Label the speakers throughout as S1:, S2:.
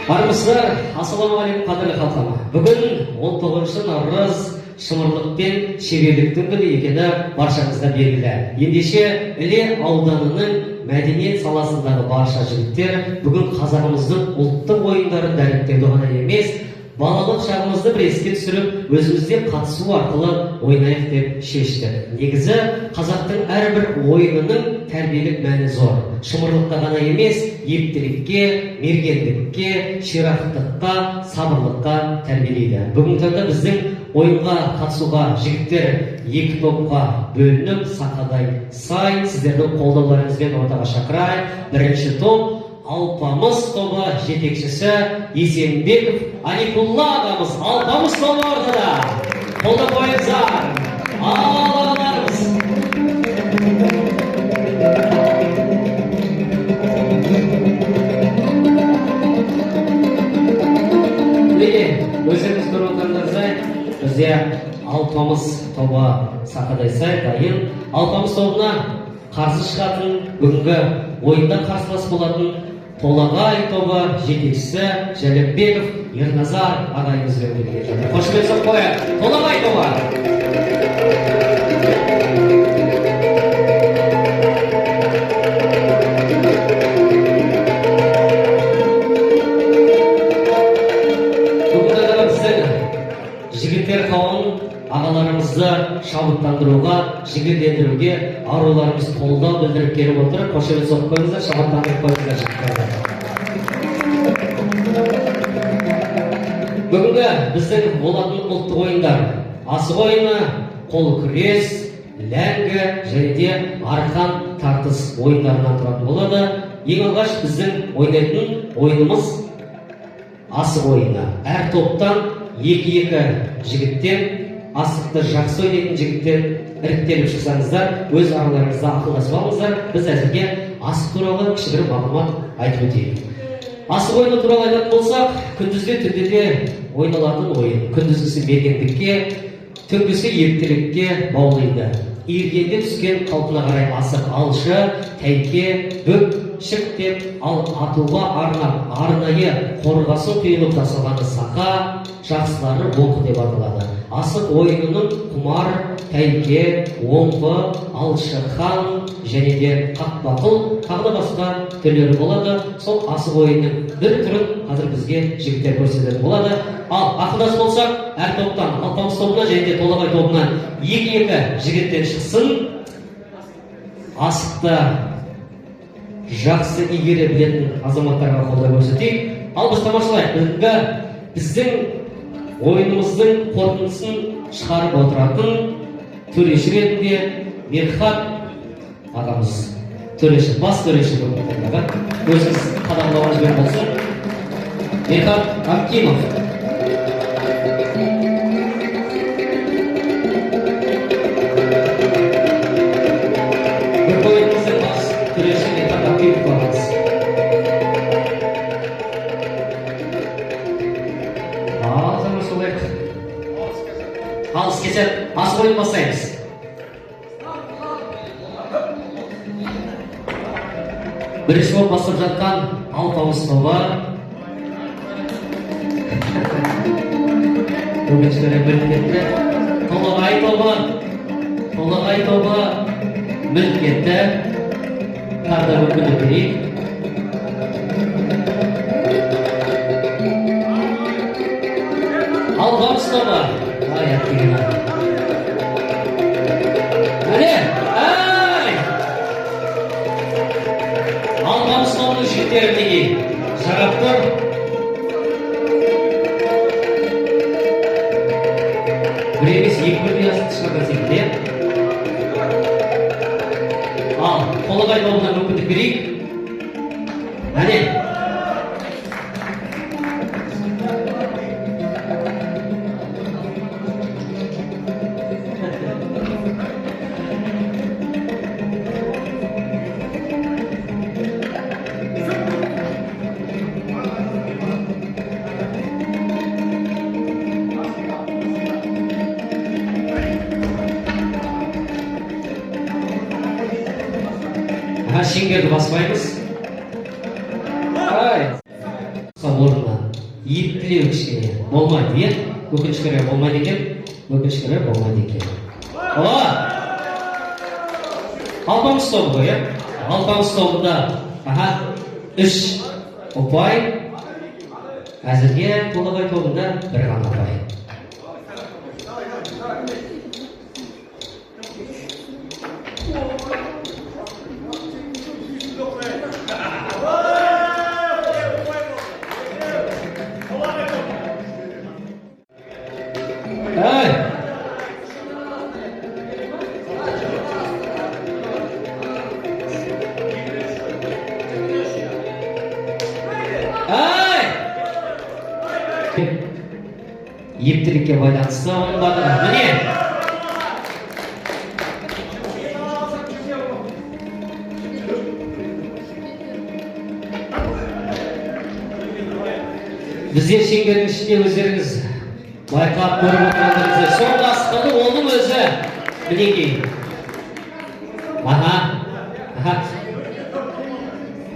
S1: Армысыздар, ассалаумағалейкум қадірлі халқым. Бүгін 19 наурыз шымырлық пен шеберліктің күні екені баршаңызға белгілі. Ендеше Іле ауданының мәдениет саласындағы барша жігіттер бүгін қазағымыздың ұлттық ойындарын дәріптеуді ғана емес, балалық шағымызды бір еске түсіріп, өзімізде қатысу арқылы ойнайық деп шешті. Негізі қазақтың әрбір ойынының тәрбиелік мәні зор. Шымырлыққа ғана емес, ептілікке, мергендікке, ширақтыққа, сабырлыққа тәрбиелейді. Бүгінгі таңда біздің ойынға қатысуға жігіттер екі топқа бөлініп, сақадай сай, сіздердің қолдауларыңызбен ортаға шақырайық. Бірінші топ Алпамыс тобы жетекшісі Есенбеков Аликулла ағамыз. Алпамыс тобы ортада. Қолдап қойыңыздар. Ағаларымыз. Міне, өздеріңіз көріп отырғандарыңыздай, бізде Алпамыс тобы сақадай сай дайын. Алпамыс тобына қарсы шығатын, бүгінгі ойында қарсылас болатын Толағай тобы жетекшісі Жәлепбеков Ерназар ағайымызбен бірге жатыр. Қошемет соқ қояйық. Толағай тобы. Бүгінгі таңда біздің жігіттер қауымын ағаларымызды шабыттандыруға, жігерлендіруге аруларымыз қолдау білдіріп келіп отыр. Қошемет соғып қойыңыздар, шабыттандырып қойыңыздар жігіттерді. Бүгінгі біздің болатын ұлттық ойындар асық ойыны, қол күрес, ләңгі және де арқан тартыс ойындарынан тұратын болады. Ең алғаш біздің ойнайтын ойынымыз асық ойыны. Әр топтан екі-екі жігіттен, асықты жақсы ойнайтын жігіттен іріктеліп шықсаңыздар, өз араларыңызда ақылдасып алыңыздар. Біз әзірге асық туралы кішігірім мағлұмат айтып өтейік. Асық ойыны туралы айтатын болсақ, күндізде түнде де ойналатын ойын. Күндізгісі мергендікке, түнгісі ептілікке баулиды. Иіргенде түскен қалпына қарай асық алшы, тәйке, бүк, шық деп, ал атуға арнап, арнайы қорғасын құйылып жасалған сақа, жақсылары оқ деп аталады. Асық ойынының құмар, тәйке, омбы, алшы хан және де қақпақыл тағы басқа түрлері болады. Сол асық ойынның бір түрін қазір бізге жігіттер көрсететін болады. Ал ақылдас болсақ, әр топтан, Алпамыс тобына және де Толағай тобына екі-екі жігіттен шықсын. Асықты жақсы игере білетін азаматтарға қолдау көрсетейік. Ал біз тамашалайық. Бүгінгі біздің ойынымыздың қорытындысын шығарып отыратын төреші ретінде Мерхат ағамыз. Төреші, бас төреші бүгінгі өзіңіз қадағалауыңызбен болсын. Мерхат Абкимов. Бір ойынымыздың бас төреші Мерхат Абкимов ағамыз. Алыс кетер, асық ойын бастаймыз. Бірінші болып бастап жатқан Алпамыс тобы. Өгіншілері біліп кетті. Толағай тобы. Толағай тобы біліп кетті. Тағы да біліп берейік. Алпамыс тобы. Аяқ деген ай. Әне! Әй! Алпамыс тобының жігіттері неге жарап тұр. Бір емес, екі бірдей асықты шығарған секілді. Ал Толағай тобына мүмкіндік берейік. Әне! Шеңгерді баспаймыз. Орнына ептілеу кішкене болмайды, иә? Өкінішке орай болмайды екен. Өкінішке орай болмайды екен. Алпамыс тобы ғой, иә? Алпамыс тобында 3 ұпай. Әзірге Толағай тобында 1 ғана ұпай. Ептілікке байланысты оның батыры. Міне! Біздер шеңбердің ішінде өздеріңіз байқап көріп отырғандарыңыздай соңғы асқаны оның өзі мінекей.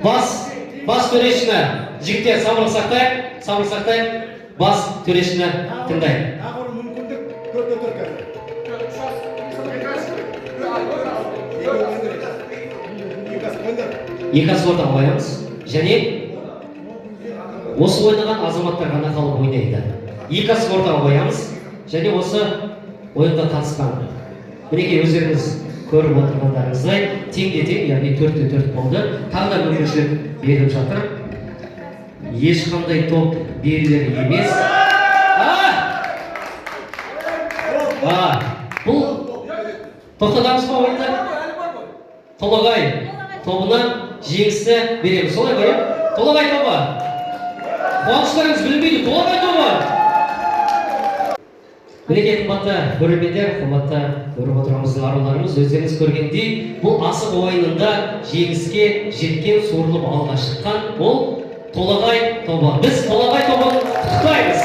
S1: Бас төрешіні жігіттер сабыр сақтайық. Бас төрешіні тыңдайық. Екасы ортаға қоямыз. Және осы ойнаған азаматтар ғана қалып ойнайды. Екасы ортаға қоямыз. Және осы ойынға қатысқан. Мінекей өздеріңіз көріп отырғандарыңыздай тең-де-тең, яғни 4-4 болды. Тағы да мүмкіншілік беріліп жатыр. Ешқандай топ берілер емес. Бұл тоқтатамыз ба ойында? Толағай тобына жеңісті береміз. Солай ғой? Толағай тобы. Қуаныштарыңыз білінбейді. Толағай тобы. Мінекей қымбатты көрермендер, қымбатты көріп отырғанымыздың аруларымыз, өздеріңіз көргендей, бұл асық ойынында жеңіске жеткен, суырылып алға шыққан бұл Толағай тобы. Біз Толағай тобын құттықтаймыз.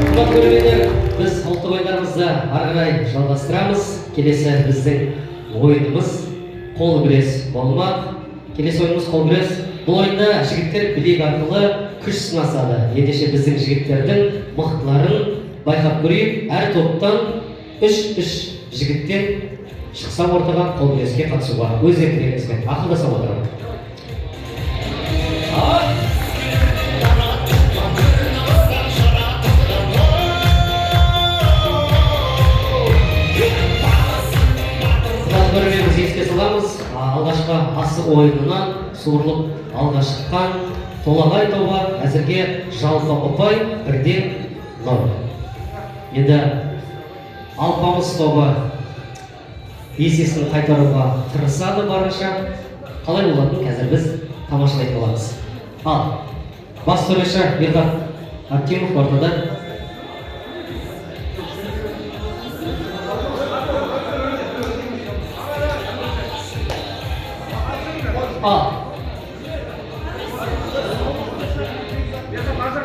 S1: Қымбатты көрермендер, біз ұлттық ойындарымызды ары қарай жалғастырамыз. Келесі біздің ойынымыз қол күрес болмақ. Келесі ойынымыз қол күрес. Бұл ойында жігіттер білек арқылы күш сынасады. Ендеше біздің жігіттердің мықтыларын байқап көрейік. Әр топтан 3 жігіттен шықса ортаға қол күреске қатысуға. Өз еркілеріңізбен ақылдаса отырамын. Көрермендеріміз еске саламыз. Алғашқы асық ойынынан суырылып алға шыққан Толағай тобы әзірге жалпы ұпай 1-0. Енді Алпамыс тобы есесін қайтаруға тырысады барынша. Қалай болатынын қазір біз тамашалай боламыз. Ал бас төреші Ердат Артемов ортада.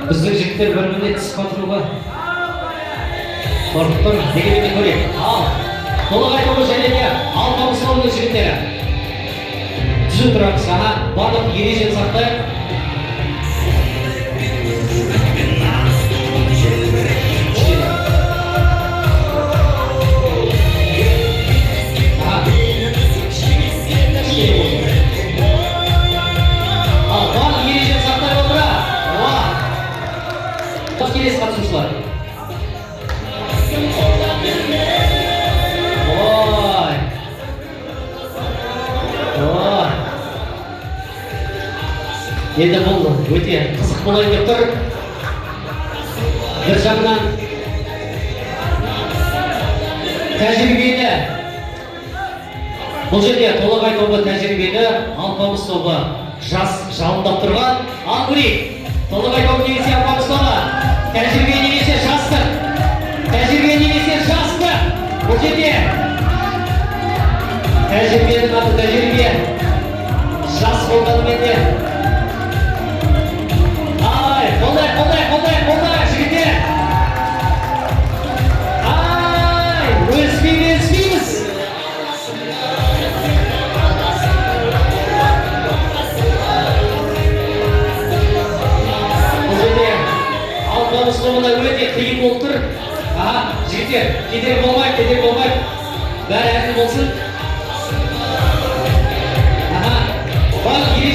S1: Біздің жігіттер бір-біріне тіс қатыруға қорқып тұр. Дегенмен көрейік. Ал Толағай тобы және де Алпамыс тобының жігіттері түзу тұрамыз. Барлық ережені сақтайық. Келесі қатысушылар. Енді бұл өте қызық болайын деп тұр. Бір жағынан тәжірибелі. Бұл жерде Толағай тобы тәжірибелі, Алпамыс тобы жас жалындап тұрған. Ал көрейік. Толағай тобы немесе Алпамыс тобы. Тәжірибе немесе жастық. Тәжірибе немесе жастық. Бұл жерде тәжірибенің аты тәжірибе. Жас болғанымен де. Қолдай, жігіттер. Өспейміз.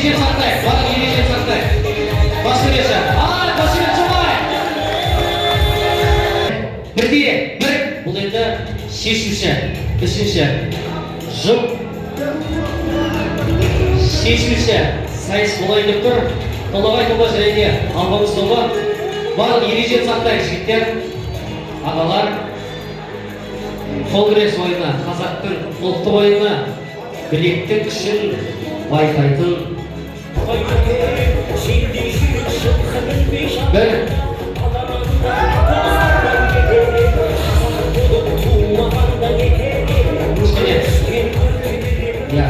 S1: ереже сақтайық, барлық ереже сақтайық. Бас төреші, басымен жобай. Бірде, бұл енді шешуші, үшінші, жұп. Шешуші, сайыс болайын деп тұр. Толағай тобы және де албамыз тобы. Барлық ереже сақтайық, жігіттер, ағалар. Қол күрес ойыны, қазақтың ұлттық ойыны, білектің күшін байқайтын. Бір.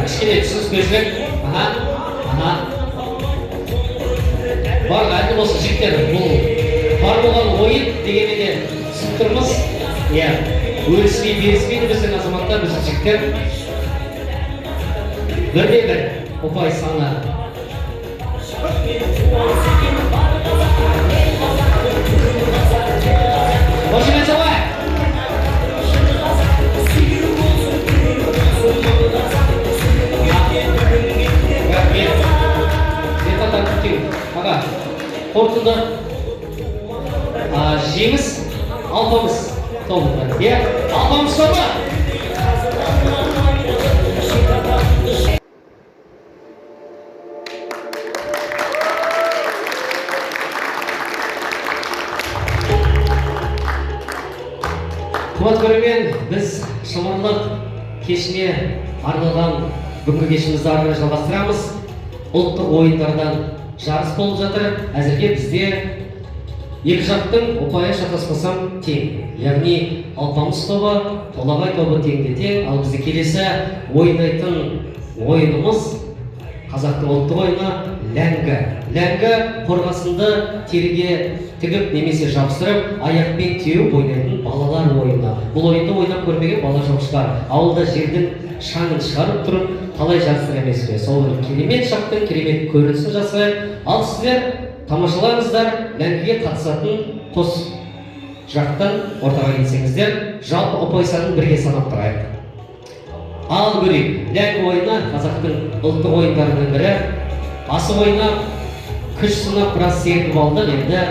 S1: Кішкене түсініспеушілік. Бар, әлі осы жігіттер, бұл бар болған ойын дегенде де түсіп тұрмыз. Өріспей, беріспейді біздің азаматтар, біздің жігіттер. Бірде бір ұпай саны. Başымен жабай! Аға, қорытынды жеңіс алпамыс тобы. Алпамыс тобы! Қымбатты көрермен, біз шымырлық кешіне арналған бүгінгі кешімізді ары қарай жалғастырамыз. Ұлттық ойындардан жарыс болып жатыр. Әзірге бізде екі жақтың ұпайы шатаспасам тең. Яғни алпамыс тобы, толағай тобы теңде тең. Ал бізде келесі ойнайтын ойынымыз қазақтың ұлттық ойыны ләңгі. Ләңгі қорғасынды терге тігіп немесе жабыстырып, аяқпен теуіп ойнайтын балалар ойыны. Бұл ойынды ойнап көрмеген бала жоқ шығар. Ауылда жердің шаңын шығарып тұрып, қалай жарыстыр емес пе? Сол керемет шақтың керемет көрінісін жасайық. Ал сіздер тамашалаңыздар, ләңгіге қатысатын қос жақтан ортаға келсеңіздер, жалпы ұпай санын бірге санап тұрайық. Ал көрейік, ләңгі ойыны қазақтың ұлттық ойындарының бірі. Асық ойнап, күш сынап біраз сергіп алдық, енді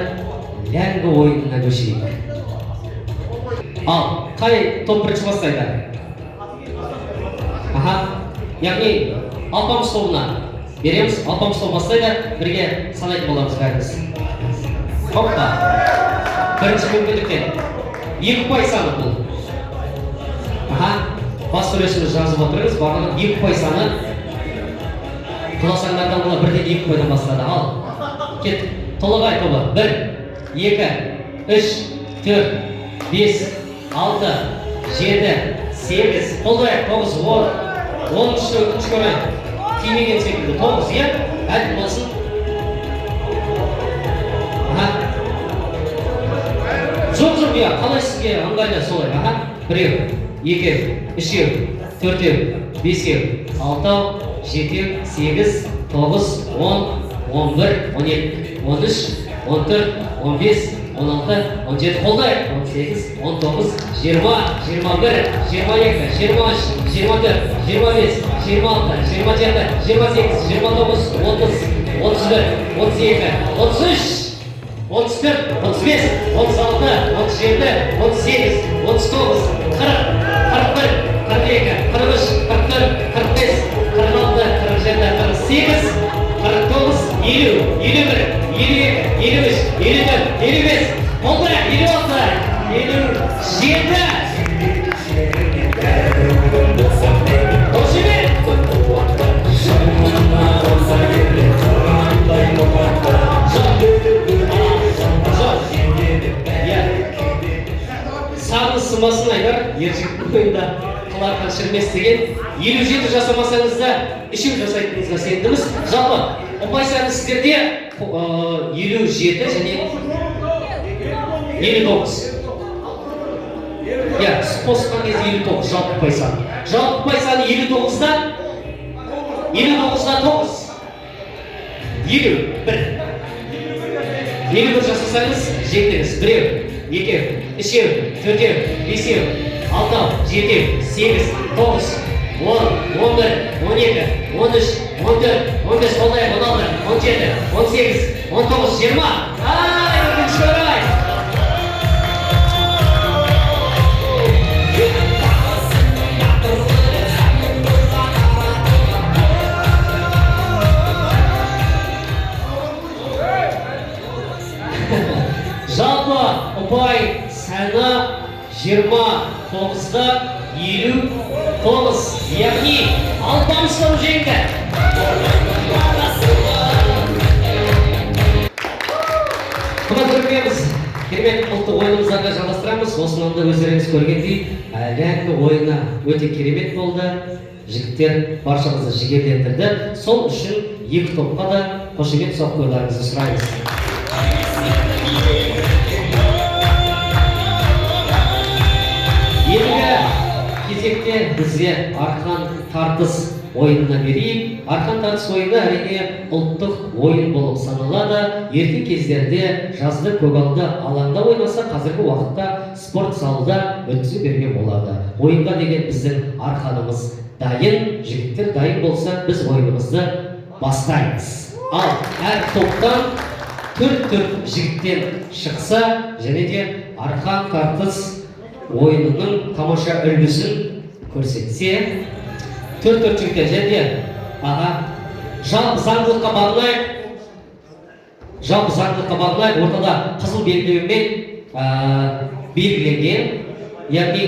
S1: ләңгі ойынына көшейік. Ал, қай топ бірінші бастайды? Яғни, алпамыс тобына береміз, алпамыс тобы бастайды, бірге санайтын боламыз бәріміз. Қопта, бірінші мүмкіндіктен 2 ұпай саны бұл. Бас төрешіміз жазып отырыңыз, барлығын 2 ұпай саны. Құласаңдардан бұла бірден 2 ұпайдан бастады. Ал, кет, толағай тобы. 1, 2, 3, 4, 5, 6, 7, 8, қолдай, 9, 10. 13-ті өтінші көрейін. Тимеген секілді. 9, е? Әлі болсын. Жоқ, қалай сізге ыңғайлы солай. 1, 2, 3, 4, 5, 6, 7, 8, 9, 10, 11, 12, 13, 14, 15, 16, 17, қолдай. 18, 19, 20, 21, 22, 23, 24, 25, 26, 27, 28, 29, 30, 31, 32, 33, 34, 35, 36, 37, 38, 39, 40, 41, 42, 43, 44, 45, 46, 47, 48, 49, 50, 51, 52, 53, 54, 55, 56, 57. Сағыныз сынбасын айтар, ержігіттің ойында қыларқан шірмес деген 57 жасамасаңызда 3 жасайтыныңызға сендіміз. Жалпы, ұпай саны сіздерде 57 және 59. Қосқан кезде 59 жалпы ұпай саны. Жалпы ұпай саны 59-да 9. 51. 51 жасасаңыз жеңдіңіз. 1, 2, 3, 4, 5, 6, 7, 8, 9, 10, 11, 12, 13, 14, 15, қолдай, 16, 17, 18, 19, 20. Өкінішке орай. Жалпы ұпай саны 29-та 59, яғни Алпамыстау жеңді. Құрметті көрерменіміз, керемет ұлттық ойынымызды жалғастырамыз. Осынан да өздеріңіз көргендей, ләңгі ойыны өте керемет болды. Жігіттер баршамызды жігерлендірді. Сол үшін екі топқа да қошемет соққы қоюларыңызды сұраймыз. Кезекте бізге арқан тартыс ойынына берейік. Арқан тартыс ойыны әрине ұлттық ойын болып саналады. Ерте кездерде жазды көгалды алаңда ойнаса, қазіргі уақытта спорт залда өткізе беруге болады. Ойынға деген біздің арқанымыз дайын, жігіттер дайын болса, біз ойынымызды бастаймыз. Ал әр топтан төрт жігіттен шықса, және де арқан тартыс ойынының тамаша үлгісін көрсетсе, төрт жігіттер және жалпы заңдылыққа бағынайық, ортада қызыл белгілеумен белгіленген, яғни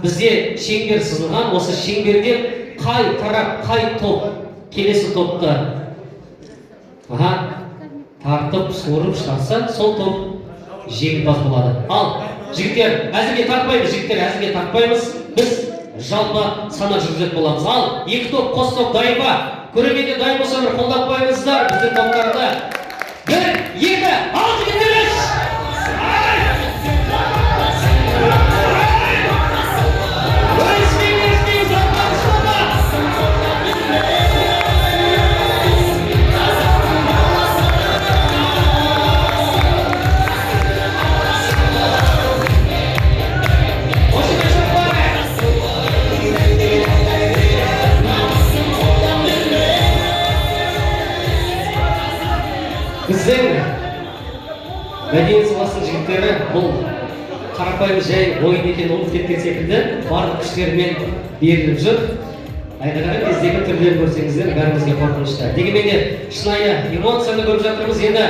S1: бізде шеңбер сызылған, осы шеңберден қай тарап, қай топ келесі топты тартып суырып шығарса, сол топ жеңімпаз болады. Ал жігіттер әзірге тартпаймыз, біз жалпы санақ жүргізетін боламыз. Ал екі топ, қос топ дайын ба? Көрерменде дайын болса, бір қолдап қойыңыздар біздің топтарды. 1, 2, ал жігіттер! Біздің мәдениет саласының жігіттері бұл қарапайым жай ойын екенін ұмытып кеткен секілді барлық күштерімен беріліп жүр. Айқара кездегі түрлерін көрсеңіздер, бәрімізге қорқынышты. Дегенмен де шынайы эмоцияны көріп жатырмыз. Енді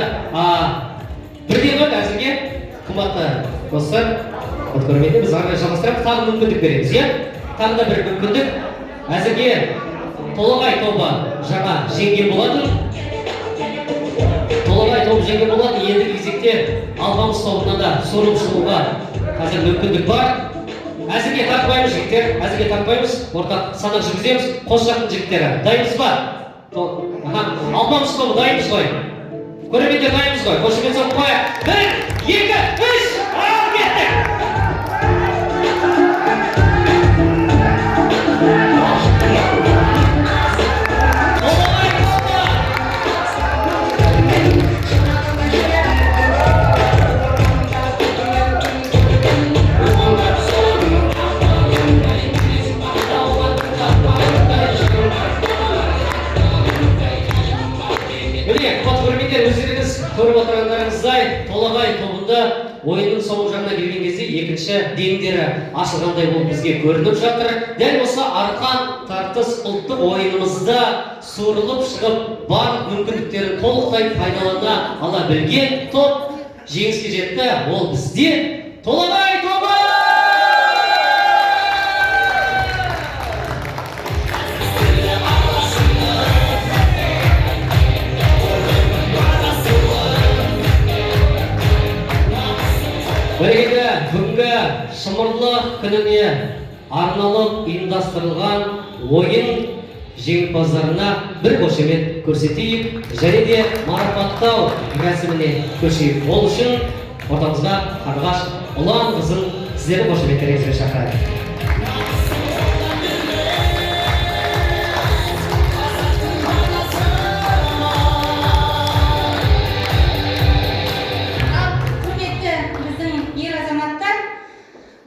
S1: бірден әзірге қымбатты достар, көрерменде біз ары қарай жалғастырамыз, тағы мүмкіндік береміз. Тағы да бір мүмкіндік. Әзірге Толағай тобы жаңа жеңген болатын. Енді кезекте Алпамыс тобына да суырып шығуға қазір мүмкіндік бар. Әзірге тартпаймыз жігіттер, ортақ санақ жүргіземіз. Қос жақтың жігіттері дайынбыз ба? Алпамыс тобы дайынбыз ғой? Көрермендер дайынбыз ғой? Қошемет соққы қояйық. 1, 2, 3, ал кеттік! Көріп отырғандарыңыздай, Толағай тобында ойынның соңғы жағына келген кезде екінші демдері ашылғандай болып бізге көрініп жатыр. Дәл осы арқан тартыс ұлттық ойынымызда суырылып шығып, барлық мүмкіндіктерін толықтай пайдалана ала білген топ жеңіске жетті. Ол бізде Толағай тобы! Біргеді бүгінгі шымырлық күніне арналып ұйымдастырылған ойын жеңімпаздарына бір қошемет көрсетейік, және де марапаттау рәсіміне көшейік. Ол үшін ортамызға Қарлығаш Ұланқызын сіздердің қошеметтеріңізбен шақырайық.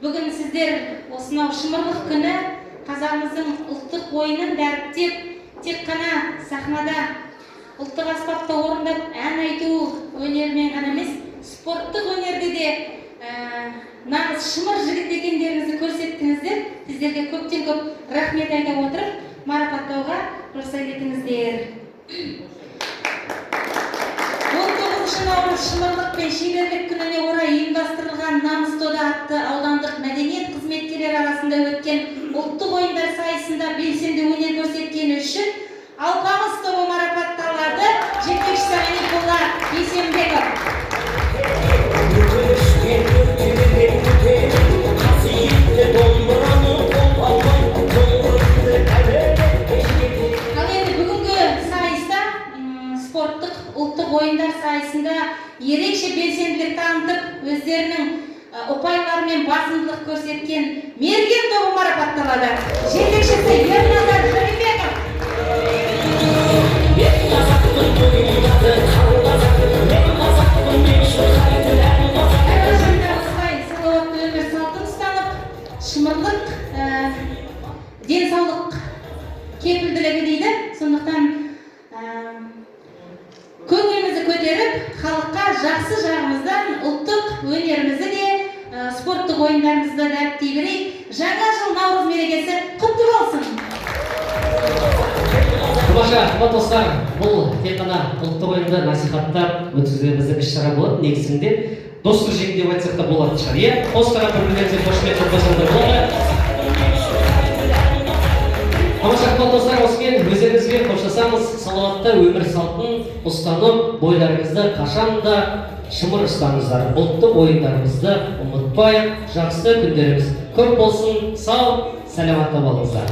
S2: Бүгін сіздер осынау шымырлық күні қазағымыздың ұлттық ойынын дәріптеп, тек қана сахнада ұлттық аспапта орындап ән айту өнерімен ғана емес, спорттық өнерде де нағыз шымыр жігіт екендеріңізді көрсеттіңіздер. Сіздерге көптен көп рахмет айта отырып, марапаттауға рұқсат етіңіздер. 19 наурыз шымырлық пен шеберлік күніне орай ұйымдастырылған намыс дода атты аудандық мәдениет қызметкерлері арасында өткен ұлттық ойындар сайысында белсенді өнер көрсеткені үшін Алпамыс тобы марапатталады. Жетекшісі Аминқұлға Бейсенбеков. Ал енді бүгінгі сайыста спорттық ұлттық ойындар сайысында ерекше белсенділік танытып, өздерінің ұпайларымен басымдылық көрсеткен мерген тобы марапатталады. Жетекшісі Ерназар Жәнібеков. Салауатты өмір салтын ұстанып, шымырлық денсаулық кепілділігі дейді. Сондықтан көңілімізді көтеріп, халыққа жақсы жағымыздан ұлттық өнерімізді де, спорттық ойындарымызды дәріптей берейік. Жаңа жыл Наурыз мерекесі құтты болсын.
S1: Тамаша, қымбатты достар, бұл тек қана ұлттық ойынды насихаттап өткізген біздің іс-шара болады. Негізінде достық жеңі деп айтсақ та болатын шығар. Иә, қос-қара бір-бірлеріңізге қошемет жасаңыздар болады. Тамаша, қымбатты достар, осымен өздеріңізбен қоштасамыз. Салауатты өмір салтын ұстанып, бойларыңызды қашан да шымыр ұстаңыздар. Ұлттық ойындарымызды ұмытпай, жақсы күндеріміз көп болсын. Сау, саламатта болыңыздар.